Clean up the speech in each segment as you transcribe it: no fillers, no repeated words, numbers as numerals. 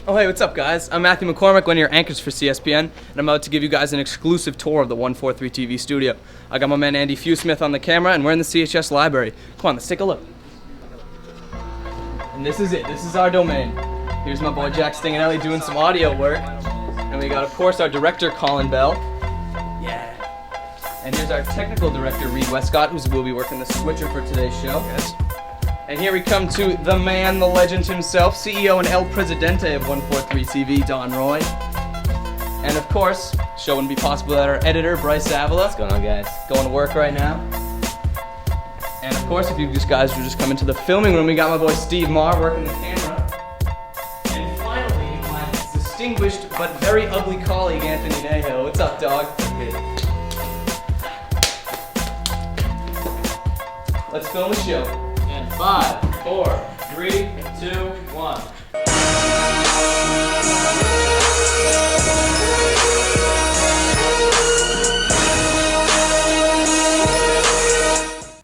Oh, hey, what's up, guys? I'm Matthew McCormick, one of your anchors for CSPN, and I'm about to give you guys an exclusive tour of the 143 TV studio. I got my man Andy Fewsmith on the camera, and we're in the CHS library. Come on, let's take a look. And this is it. This is our domain. Here's my boy Jack Stinginelli doing some audio work. And we got, of course, our director, Colin Bell. Yeah. And here's our technical director, Reed Westcott, who will be working the switcher for today's show. Yes. And here we come to the man, the legend himself, CEO and El Presidente of 143 TV, Don Roy. And of course, show wouldn't be possible without our editor, Bryce Avila. What's going on, guys? Going to work right now. And of course, if you guys were just coming to the filming room, we got my boy Steve Marr working the camera. And finally, my distinguished but very ugly colleague, Anthony Nahill. What's up, dog? Good. Let's film a show. In 5, 4, 3, 2, 1.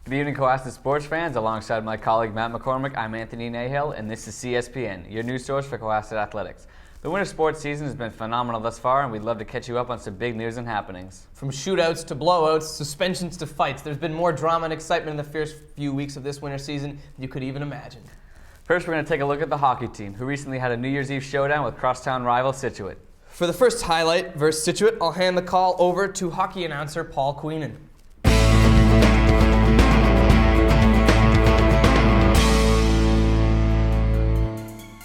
Good evening, Cohasset sports fans. Alongside my colleague Matt McCormick, I'm Anthony Nahill, and this is CSPN, your news source for Cohasset athletics. The winter sports season has been phenomenal thus far, and we'd love to catch you up on some big news and happenings. From shootouts to blowouts, suspensions to fights, there's been more drama and excitement in the first few weeks of this winter season than you could even imagine. First, we're going to take a look at the hockey team, who recently had a New Year's Eve showdown with crosstown rival Scituate. For the first highlight versus Scituate, I'll hand the call over to hockey announcer Paul Queenan.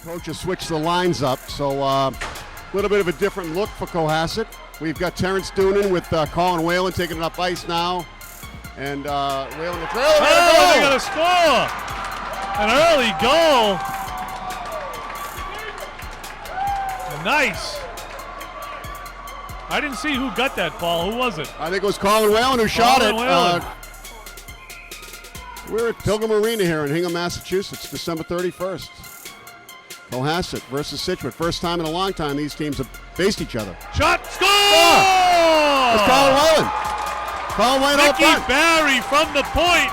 Coach has switched the lines up, so a little bit of a different look for Cohasset. We've got Terrence Doonan with Colin Whalen taking it up ice now. And Whalen the trail. Oh, they got to score! An early goal. Nice. I didn't see who got that, Paul. Who was it? I think it was Colin Whalen who shot it. Whalen. We're at Pilgrim Arena here in Hingham, Massachusetts, December 31st. Cohasset versus Scituate. First time in a long time these teams have faced each other. Shot, score! It's Colin Whalen. Colin Whalen up Mickey front. Barry from the point.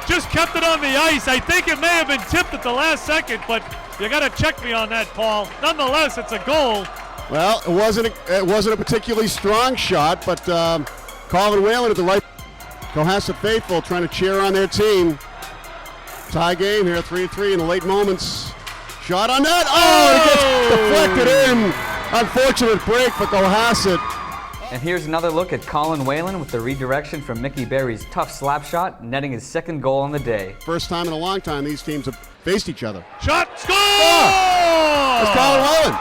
Just kept it on the ice. I think it may have been tipped at the last second, but you got to check me on that, Paul. Nonetheless, it's a goal. Well, it wasn't a particularly strong shot, but Colin Whalen at the right. Cohasset faithful trying to cheer on their team. Tie game here, 3-3 in the late moments. Shot on net. Oh, it gets deflected in. Unfortunate break for Cohasset. And here's another look at Colin Whalen with the redirection from Mickey Barry's tough slap shot, netting his second goal on the day. First time in a long time these teams have faced each other. Shot, score! It's Colin Whalen.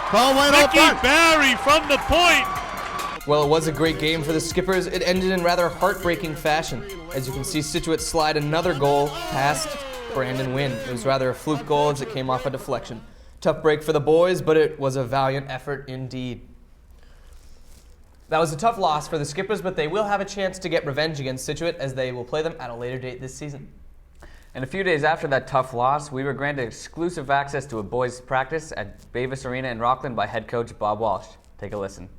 Colin Whalen up Mickey front. Barry from the point. Well, it was a great game for the Skippers. It ended in rather heartbreaking fashion. As you can see, Scituate slide another goal past Brandon Wynn. It was rather a fluke goal as it came off a deflection. Tough break for the boys, but it was a valiant effort indeed. That was a tough loss for the Skippers, but they will have a chance to get revenge against Scituate as they will play them at a later date this season. And a few days after that tough loss, we were granted exclusive access to a boys' practice at Bavis Arena in Rockland by head coach Bob Walsh. Take a listen.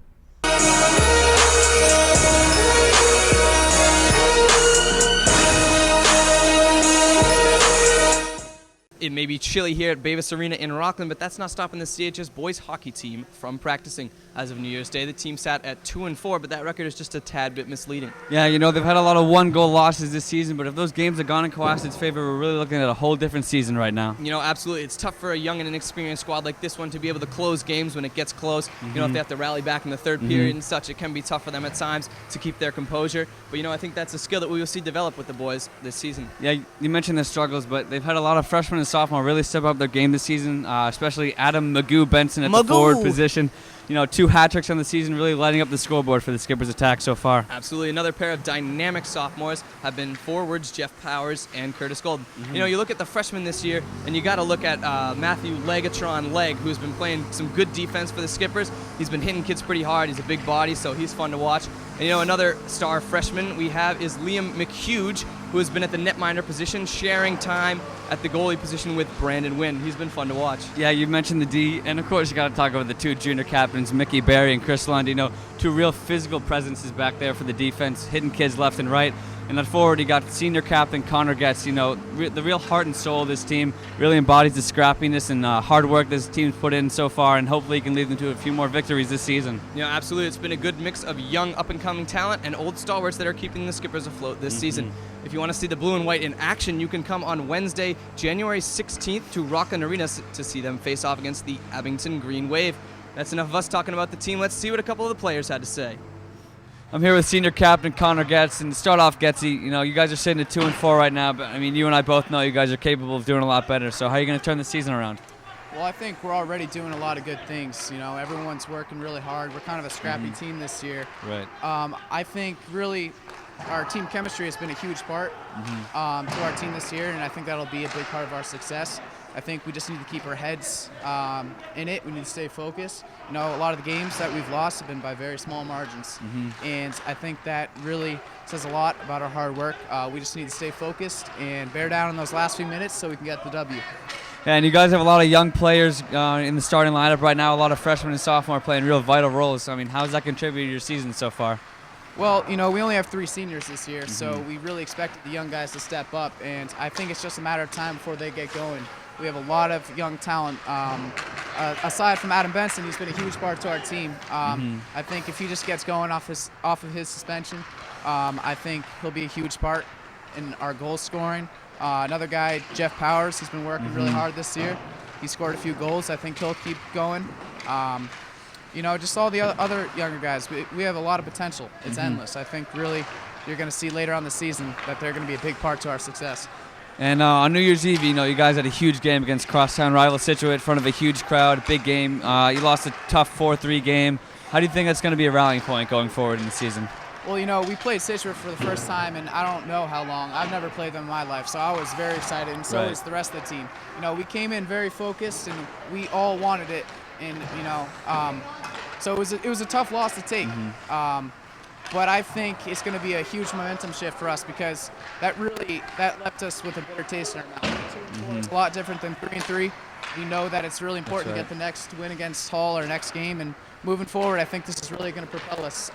It may be chilly here at Bavis Arena in Rockland, but that's not stopping the CHS boys hockey team from practicing. As of New Year's Day, the team sat at 2-4, but that record is just a tad bit misleading. Yeah, you know, they've had a lot of one-goal losses this season, but if those games had gone in Cohasset's favor, we're really looking at a whole different season right now. You know, absolutely. It's tough for a young and inexperienced squad like this one to be able to close games when it gets close. You know, if they have to rally back in the third period and such, it can be tough for them at times to keep their composure. But, you know, I think that's a skill that we will see develop with the boys this season. Yeah, you mentioned their struggles, but they've had a lot of freshmen and sophomore really step up their game this season, especially Adam Magoo Benson at the forward position. You know, 2 hat tricks on the season, really lighting up the scoreboard for the Skippers' attack so far. Absolutely. Another pair of dynamic sophomores have been forwards Jeff Powers and Curtis Golden. You know, you look at the freshmen this year, and you got to look at Matthew Legatron Legg, who's been playing some good defense for the Skippers. He's been hitting kids pretty hard. He's a big body, so he's fun to watch. And, you know, another star freshman we have is Liam McHugh, who has been at the netminder position, sharing time at the goalie position with Brandon Wynn. He's been fun to watch. Yeah, you mentioned the D, and of course you got to talk about the 2 junior captains, Mickey Barry and Chris Lund. You know, 2 real physical presences back there for the defense, hitting kids left and right. And at forward, you got senior captain Connor Getz. You know, the real heart and soul of this team, really embodies the scrappiness and hard work this team's put in so far, and hopefully he can lead them to a few more victories this season. You know, absolutely. It's been a good mix of young, up-and-coming talent and old stalwarts that are keeping the Skippers afloat this season. If you want to see the blue and white in action, you can come on Wednesday, January 16th to Rockland Arena to see them face off against the Abington Green Wave. That's enough of us talking about the team. Let's see what a couple of the players had to say. I'm here with senior captain Connor Getz, and to start off, Getzy, you know, you guys are sitting at 2-4 right now, but I mean, you and I both know you guys are capable of doing a lot better. So how are you going to turn the season around? Well, I think we're already doing a lot of good things. You know, everyone's working really hard. We're kind of a scrappy team this year. Right. I think really our team chemistry has been a huge part to our team this year, and I think that'll be a big part of our success. I think we just need to keep our heads in it. We need to stay focused. You know, a lot of the games that we've lost have been by very small margins, and I think that really says a lot about our hard work. We just need to stay focused and bear down in those last few minutes so we can get the W. And you guys have a lot of young players in the starting lineup right now, a lot of freshmen and sophomore playing real vital roles. I mean, how has that contributed to your season so far? Well, you know, we only have 3 seniors this year, so we really expected the young guys to step up, and I think it's just a matter of time before they get going. We have a lot of young talent. Aside from Adam Benson, he's been a huge part to our team. I think if he just gets going off of his suspension, I think he'll be a huge part in our goal scoring. Another guy, Jeff Powers, he's been working really hard this year. He scored a few goals. I think he'll keep going. You know, just all the other younger guys. We have a lot of potential. It's endless. I think really you're going to see later on the season that they're going to be a big part to our success. And on New Year's Eve, you know, you guys had a huge game against crosstown rival Scituate in front of a huge crowd, big game. You lost a tough 4-3 game. How do you think that's going to be a rallying point going forward in the season? Well, you know, we played Scituate for the first time, and I don't know how long. I've never played them in my life, so I was very excited, and so was the rest of the team. You know, we came in very focused, and we all wanted it, and you know, so it was a tough loss to take. But I think it's going to be a huge momentum shift for us because that left us with a bitter taste in our mouth. It's a lot different than 3-3. We know that it's really important to get the next win against Hull or next game, and moving forward, I think this is really going to propel us.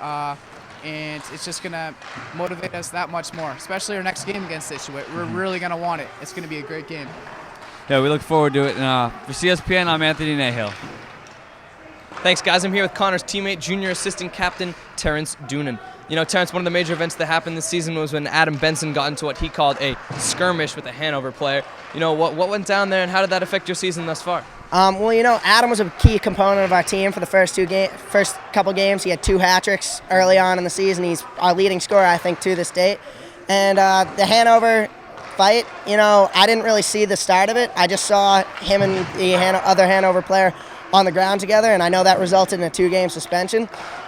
And it's just going to motivate us that much more, especially our next game against Scituate. We're really going to want it. It's going to be a great game. Yeah, we look forward to it. For CSPN, I'm Anthony Nahill. Thanks, guys. I'm here with Connor's teammate, junior assistant captain Terrence Doonan. You know, Terrence, one of the major events that happened this season was when Adam Benson got into what he called a skirmish with a Hanover player. You know, what went down there, and how did that affect your season thus far? Well, you know, Adam was a key component of our team for the first couple games. He had 2 hat-tricks early on in the season. He's our leading scorer, I think, to this date. And the Hanover fight, you know, I didn't really see the start of it. I just saw him and the other Hanover player on the ground together, and I know that resulted in a 2-game suspension.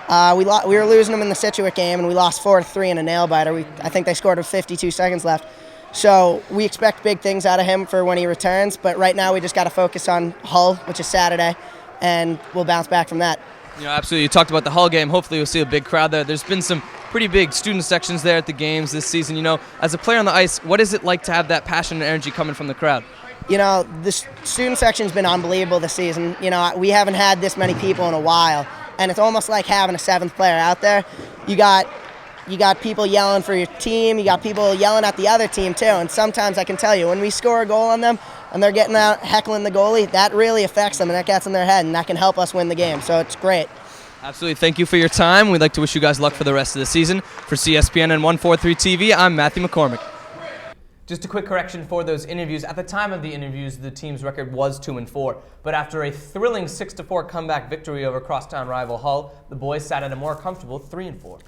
We were losing them in the Scituate game, and we lost 4-3 in a nail-biter. I think they scored with 52 seconds left. So we expect big things out of him for when he returns, but right now we just got to focus on Hull, which is Saturday, and we'll bounce back from that. You know, absolutely. You talked about the Hull game. Hopefully you'll see a big crowd there. There's been some pretty big student sections there at the games this season. You know, as a player on the ice, what is it like to have that passion and energy coming from the crowd? You know, the student section's been unbelievable this season. You know, we haven't had this many people in a while, and it's almost like having a 7th player out there. You got people yelling for your team. You got people yelling at the other team, too. And sometimes I can tell you, when we score a goal on them and they're getting out heckling the goalie, that really affects them, and that gets in their head, and that can help us win the game. So it's great. Absolutely. Thank you for your time. We'd like to wish you guys luck for the rest of the season. For CSPN and 143 TV, I'm Matthew McCormick. Just a quick correction for those interviews. At the time of the interviews, the team's record was 2-4. But after a thrilling 6-4 comeback victory over crosstown rival Hull, the boys sat at a more comfortable 3-4.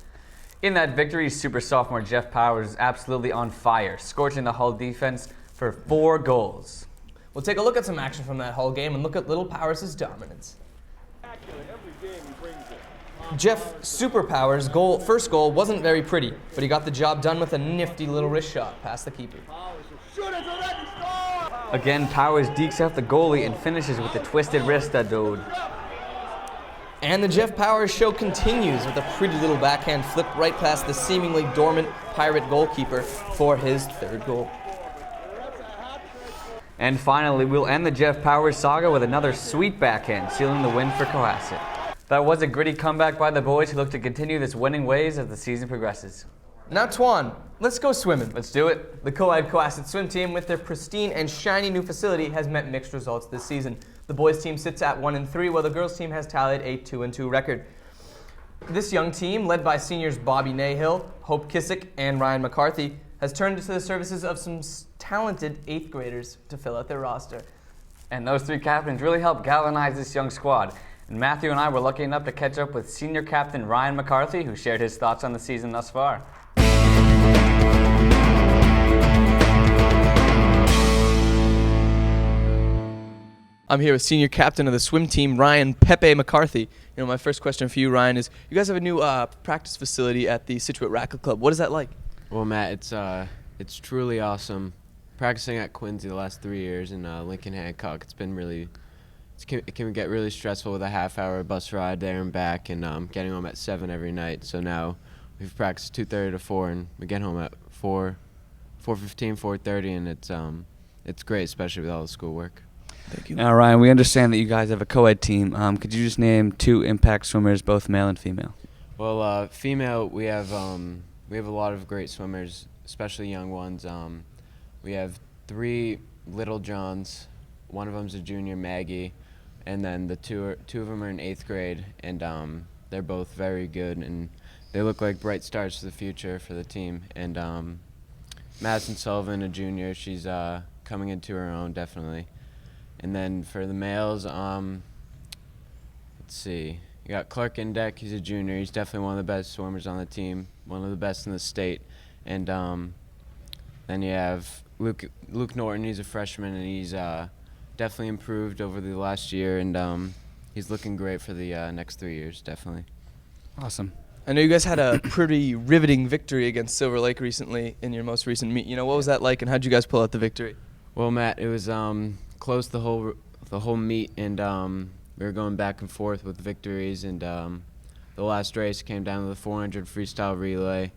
In that victory, super sophomore Jeff Powers is absolutely on fire, scorching the Hull defense for 4 goals. We'll take a look at some action from that Hull game and look at little Powers' dominance. Jeff Super Powers' first goal wasn't very pretty, but he got the job done with a nifty little wrist shot past the keeper. Again, Powers dekes out the goalie and finishes with the twisted wrist that dude. And the Jeff Powers show continues with a pretty little backhand flip right past the seemingly dormant Pirate goalkeeper for his 3rd goal. And finally, we'll end the Jeff Powers saga with another sweet backhand, sealing the win for Cohasset. That was a gritty comeback by the boys who look to continue this winning ways as the season progresses. Now, Twan, let's go swimming. Let's do it. The co-ed Cohasset swim team, with their pristine and shiny new facility, has met mixed results this season. The boys team sits at 1-3, while the girls team has tallied a 2-2 record. This young team, led by seniors Bobby Nahill, Hope Kissick, and Ryan McCarthy, has turned to the services of some talented 8th graders to fill out their roster. And those 3 captains really helped galvanize this young squad. And Matthew and I were lucky enough to catch up with senior captain Ryan McCarthy, who shared his thoughts on the season thus far. I'm here with senior captain of the swim team, Ryan Pepe McCarthy. My first question for you, Ryan, is you guys have a new practice facility at the Scituate Racquet Club. What is that like? Well, Matt, it's truly awesome. Practicing at Quincy the last 3 years in Lincoln Hancock, it's been really, it can get really stressful with a half-hour bus ride there and back, and getting home at 7 every night. So now we've practiced 2:30 to 4, and we get home at 4:15, 4:30, and it's great, especially with all the schoolwork. Thank you. Now, Ryan, we understand that you guys have a co-ed team. Could you just name 2 impact swimmers, both male and female? Well, female, we have a lot of great swimmers, especially young ones. We have 3 little Johns. One of them's a junior, Maggie, and then the two of them are in 8th grade, and they're both very good, and they look like bright stars for the future for the team. And Madison Sullivan, a junior, she's coming into her own, definitely. And then for the males, let's see. You got Clark Indeck, he's a junior. He's definitely one of the best swimmers on the team, one of the best in the state. And then you have Luke Norton, he's a freshman, and he's definitely improved over the last year, and he's looking great for the next 3 years, definitely. Awesome. I know you guys had a pretty riveting victory against Silver Lake recently in your most recent meet. What was that like, and how did you guys pull out the victory? Well, Matt, it was close the whole meet, and we were going back and forth with victories, and the last race came down to the 400 freestyle relay.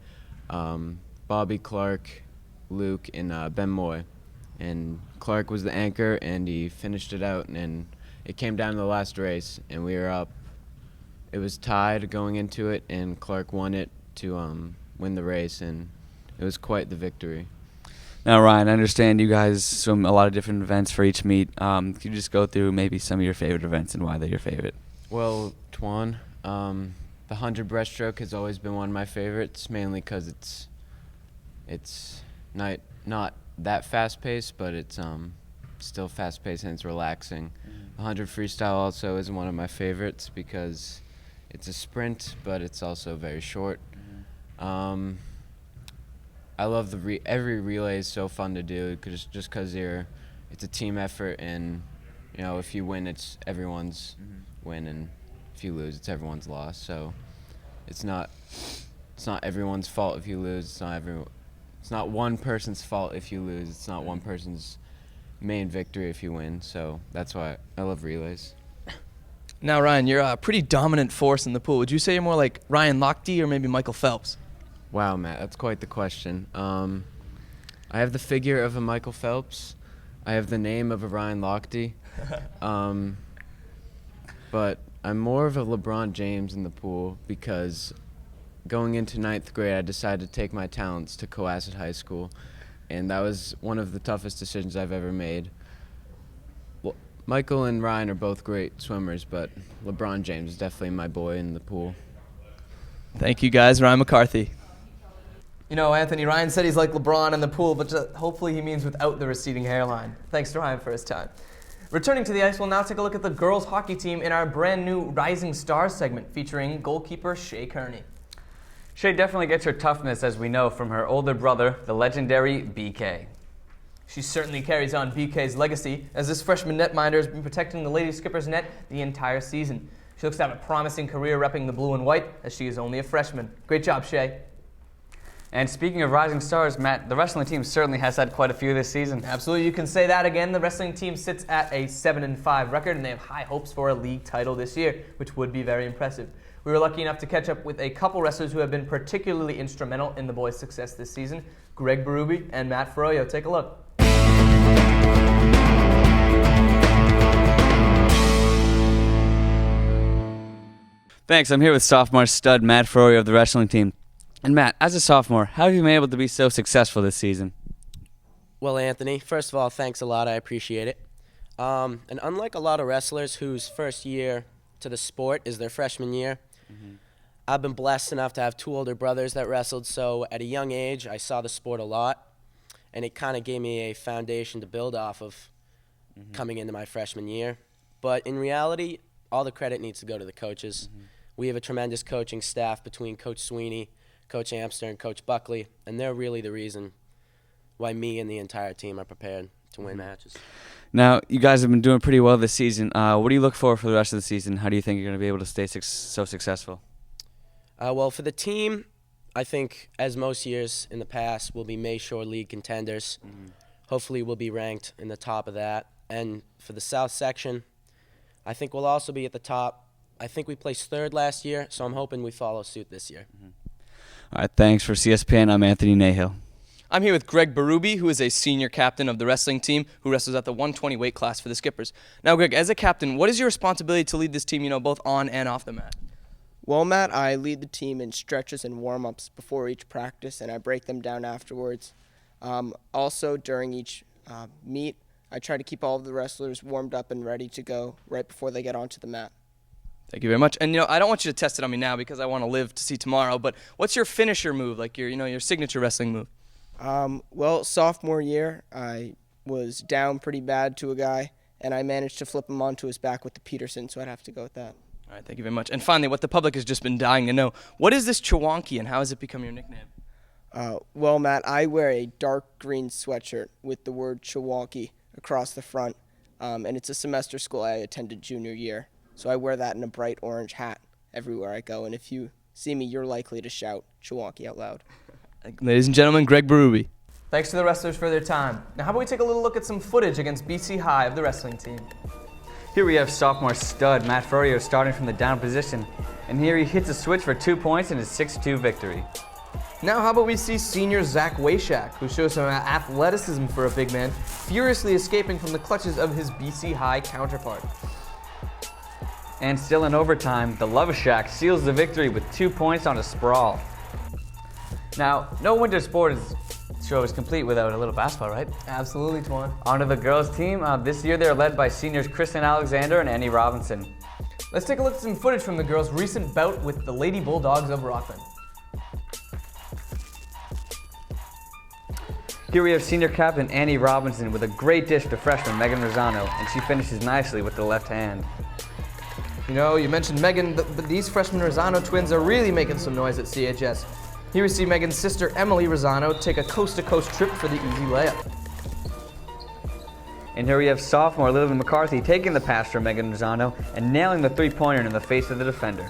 Bobby, Clark, Luke, and Ben Moy. And Clark was the anchor, and he finished it out, and it came down to the last race, and we were up. It was tied going into it, and Clark won it to win the race, and it was quite the victory. Now, Ryan, I understand you guys swim a lot of different events for each meet. Could you just go through maybe some of your favorite events and why they're your favorite? Well, Twan, the 100 breaststroke has always been one of my favorites, mainly because it's not that fast-paced, but it's still fast-paced and it's relaxing. The 100 freestyle also is one of my favorites because it's a sprint, but it's also very short. I love every relay is so fun to do just because it's a team effort, and if you win, it's everyone's win, and if you lose, it's everyone's loss. So it's not everyone's fault if you lose. It's not one person's fault if you lose. It's not one person's main victory if you win. So that's why I love relays. Now, Ryan, you're a pretty dominant force in the pool. Would you say you're more like Ryan Lochte or maybe Michael Phelps? Wow, Matt, that's quite the question. I have the figure of a Michael Phelps. I have the name of a Ryan Lochte. But I'm more of a LeBron James in the pool because going into 9th grade, I decided to take my talents to Cohasset High School, and that was one of the toughest decisions I've ever made. Well, Michael and Ryan are both great swimmers, but LeBron James is definitely my boy in the pool. Thank you, guys. Ryan McCarthy. Anthony, Ryan said he's like LeBron in the pool, but hopefully he means without the receding hairline. Thanks to Ryan for his time. Returning to the ice, we'll now take a look at the girls hockey team in our brand new Rising Stars segment featuring goalkeeper Shay Kearney. Shay definitely gets her toughness, as we know, from her older brother, the legendary BK. She certainly carries on BK's legacy, as this freshman netminder has been protecting the Lady Skippers net the entire season. She looks to have a promising career repping the blue and white, as she is only a freshman. Great job, Shay. And speaking of rising stars, Matt, the wrestling team certainly has had quite a few this season. Absolutely, you can say that again. The wrestling team sits at a 7-5 record, and they have high hopes for a league title this year, which would be very impressive. We were lucky enough to catch up with a couple wrestlers who have been particularly instrumental in the boys' success this season, Greg Berube and Matt Froyo. Take a look. Thanks. I'm here with sophomore stud Matt Froyo of the wrestling team. And Matt, as a sophomore, how have you been able to be so successful this season? Well, Anthony, first of all, thanks a lot. I appreciate it. And unlike a lot of wrestlers whose first year to the sport is their freshman year, I've been blessed enough to have 2 older brothers that wrestled, so at a young age, I saw the sport a lot, and it kind of gave me a foundation to build off of coming into my freshman year. But in reality, all the credit needs to go to the coaches. We have a tremendous coaching staff between Coach Sweeney, Coach Amster, and Coach Buckley, and they're really the reason why me and the entire team are prepared to win matches. Now, you guys have been doing pretty well this season. What do you look for the rest of the season? How do you think you're going to be able to stay so successful? Well, for the team, I think, as most years in the past, we'll be Mayshore League contenders. Hopefully, we'll be ranked in the top of that. And for the South section, I think we'll also be at the top. I think we placed 3rd last year, so I'm hoping we follow suit this year. All right, thanks. For CSPN, I'm Anthony Nahill. I'm here with Greg Berube, who is a senior captain of the wrestling team who wrestles at the 120 weight class for the Skippers. Now, Greg, as a captain, what is your responsibility to lead this team, both on and off the mat? Well, Matt, I lead the team in stretches and warm-ups before each practice, and I break them down afterwards. Also, during each meet, I try to keep all of the wrestlers warmed up and ready to go right before they get onto the mat. Thank you very much. And, I don't want you to test it on me now because I want to live to see tomorrow, but what's your finisher move, like your signature wrestling move? Well, sophomore year, I was down pretty bad to a guy, and I managed to flip him onto his back with the Peterson, so I'd have to go with that. All right, thank you very much. And finally, what the public has just been dying to know, what is this Chewonki and how has it become your nickname? Well, Matt, I wear a dark green sweatshirt with the word Chewonki across the front, and it's a semester school I attended junior year, so I wear that in a bright orange hat everywhere I go, and if you see me, you're likely to shout Chewonki out loud. Ladies and gentlemen, Greg Berube. Thanks to the wrestlers for their time. Now how about we take a little look at some footage against BC High of the wrestling team. Here we have sophomore stud Matt Furrier starting from the down position, and here he hits a switch for 2 points in his 6-2 victory. Now how about we see senior Zach Wayshak, who shows some athleticism for a big man, furiously escaping from the clutches of his BC High counterpart. And still in overtime, the Love Shack seals the victory with 2 points on a sprawl. Now, no winter sport show is complete without a little basketball, right? Absolutely, Twan. On to the girls' team. This year they're led by seniors Kristen Alexander and Annie Robinson. Let's take a look at some footage from the girls' recent bout with the Lady Bulldogs of Rockland. Here we have senior captain Annie Robinson with a great dish to freshman Megan Rosano, and she finishes nicely with the left hand. You mentioned Megan, but these freshman Rosano twins are really making some noise at CHS. Here we see Megan's sister Emily Rosano take a coast-to-coast trip for the easy layup. And here we have sophomore Lillian McCarthy taking the pass from Megan Rosano and nailing the three-pointer in the face of the defender.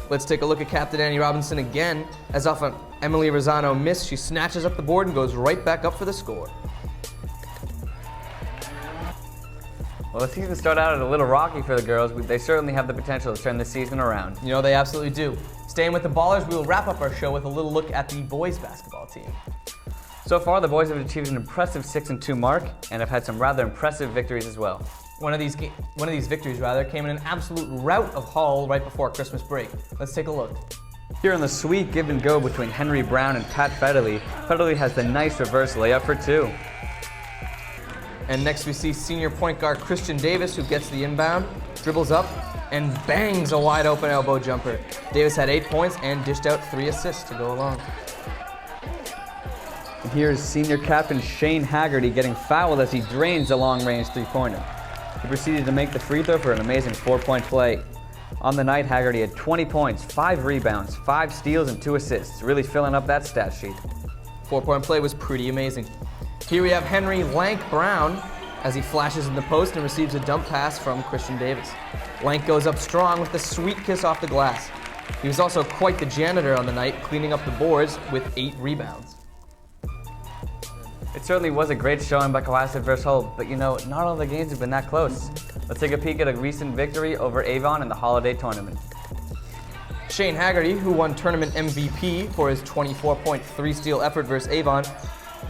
Let's take a look at Captain Annie Robinson again. As often Emily Rosano missed, she snatches up the board and goes right back up for the score. Well, the season started out a little rocky for the girls. They certainly have the potential to turn the season around. They absolutely do. Staying with the Ballers, we will wrap up our show with a little look at the boys basketball team. So far, the boys have achieved an impressive 6-2 mark and have had some rather impressive victories as well. One of these victories came in an absolute rout of Hull right before Christmas break. Let's take a look. Here in the sweet give and go between Henry Brown and Pat Federley, Federley has the nice reverse layup for 2. And next we see senior point guard Christian Davis, who gets the inbound, dribbles up, and bangs a wide open elbow jumper. Davis had 8 points and dished out 3 assists to go along. And here's senior captain Shane Haggerty getting fouled as he drains the long-range three-pointer. He proceeded to make the free throw for an amazing 4-point play. On the night, Haggerty had 20 points, 5 rebounds, 5 steals, and 2 assists, really filling up that stat sheet. 4-point play was pretty amazing. Here we have Henry Lank Brown as he flashes in the post and receives a dump pass from Christian Davis. Lank goes up strong with a sweet kiss off the glass. He was also quite the janitor on the night, cleaning up the boards with 8 rebounds. It certainly was a great showing by Cohasset versus Hull, but not all the games have been that close. Let's take a peek at a recent victory over Avon in the holiday tournament. Shane Haggerty, who won tournament MVP for his 24-point 3-steal effort versus Avon,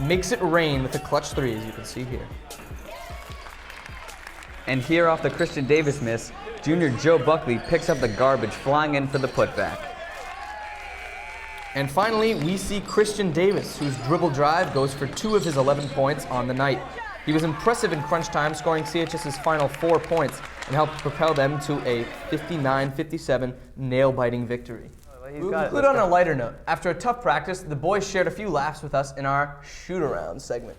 makes it rain with a clutch 3, as you can see here. And here off the Christian Davis miss, junior Joe Buckley picks up the garbage, flying in for the putback. And finally, we see Christian Davis, whose dribble drive goes for 2 of his 11 points on the night. He was impressive in crunch time, scoring CHS's final 4 points and helped propel them to a 59-57 nail-biting victory. We'll conclude on a lighter note. After a tough practice, the boys shared a few laughs with us in our shoot-around segment.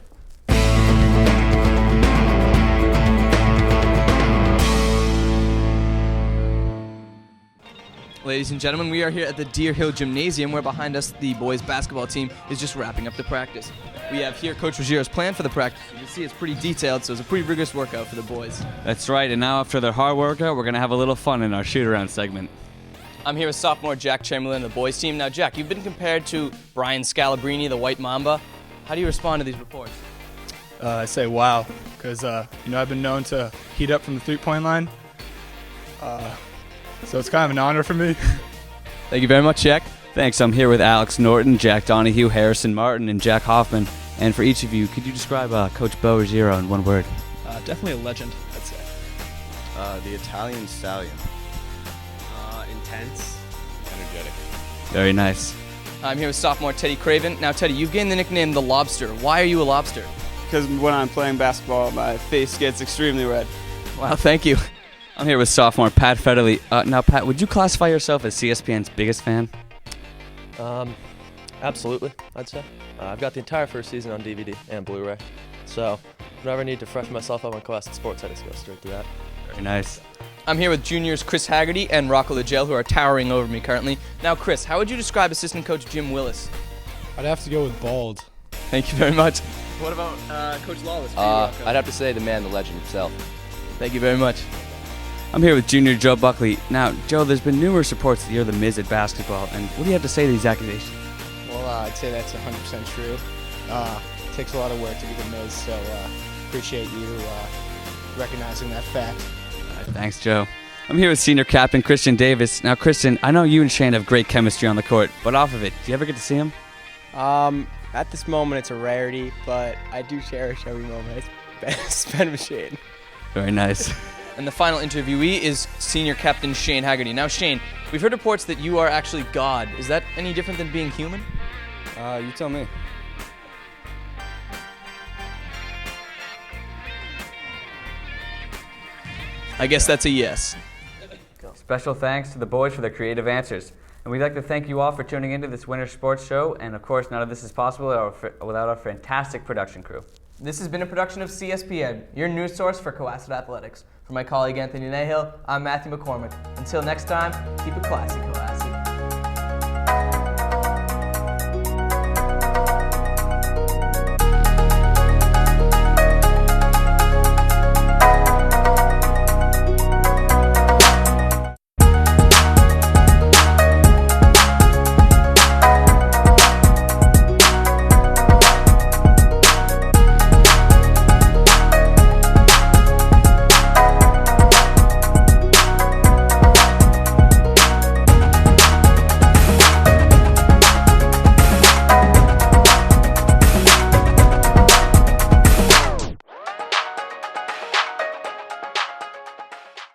Ladies and gentlemen, we are here at the Deer Hill Gymnasium, where behind us the boys basketball team is just wrapping up the practice. We have here Coach Rogero's plan for the practice. You can see it's pretty detailed, so it's a pretty rigorous workout for the boys. That's right, and now after their hard workout, we're going to have a little fun in our shoot-around segment. I'm here with sophomore Jack Chamberlain of the boys team. Now, Jack, you've been compared to Brian Scalabrine, the White Mamba. How do you respond to these reports? I say wow, because I've been known to heat up from the three-point line. So it's kind of an honor for me. Thank you very much, Jack. Thanks. I'm here with Alex Norton, Jack Donahue, Harrison Martin, and Jack Hoffman. And for each of you, could you describe Coach Bo Ruggiero in one word? Definitely a legend, I'd say. The Italian stallion. Intense. Energetic. Very nice. I'm here with sophomore Teddy Craven. Now, Teddy, you've gained the nickname the Lobster. Why are you a lobster? Because when I'm playing basketball, my face gets extremely red. Wow, thank you. I'm here with sophomore Pat Federley. Now, Pat, would you classify yourself as CSPN's biggest fan? Absolutely, I'd say. I've got the entire first season on DVD and Blu-ray. So, whenever I need to freshen myself up on Classic Sports, I just go straight to that. Very nice. I'm here with juniors Chris Haggerty and Rocco Legel, who are towering over me currently. Now, Chris, how would you describe assistant coach Jim Willis? I'd have to go with bald. Thank you very much. What about Coach Lawless? I'd have to say the man, the legend himself. Thank you very much. I'm here with junior Joe Buckley. Now, Joe, there's been numerous reports that you're the Miz at basketball, and what do you have to say to these accusations? Well, I'd say that's 100% true. It takes a lot of work to be the Miz, so appreciate you recognizing that fact. All right, thanks, Joe. I'm here with senior captain Christian Davis. Now, Christian, I know you and Shane have great chemistry on the court, but off of it, do you ever get to see him? At this moment, it's a rarity, but I do cherish every moment I spend with Shane. Very nice. And the final interviewee is senior captain Shane Haggerty. Now, Shane, we've heard reports that you are actually God. Is that any different than being human? You tell me. I guess that's a yes. Special thanks to the boys for their creative answers. And we'd like to thank you all for tuning into this winter sports show. And of course, none of this is possible without our fantastic production crew. This has been a production of CSPN, your news source for Cohasset Athletics. For my colleague Anthony Nahill, I'm Matthew McCormick. Until next time, keep it classy, Cohasset.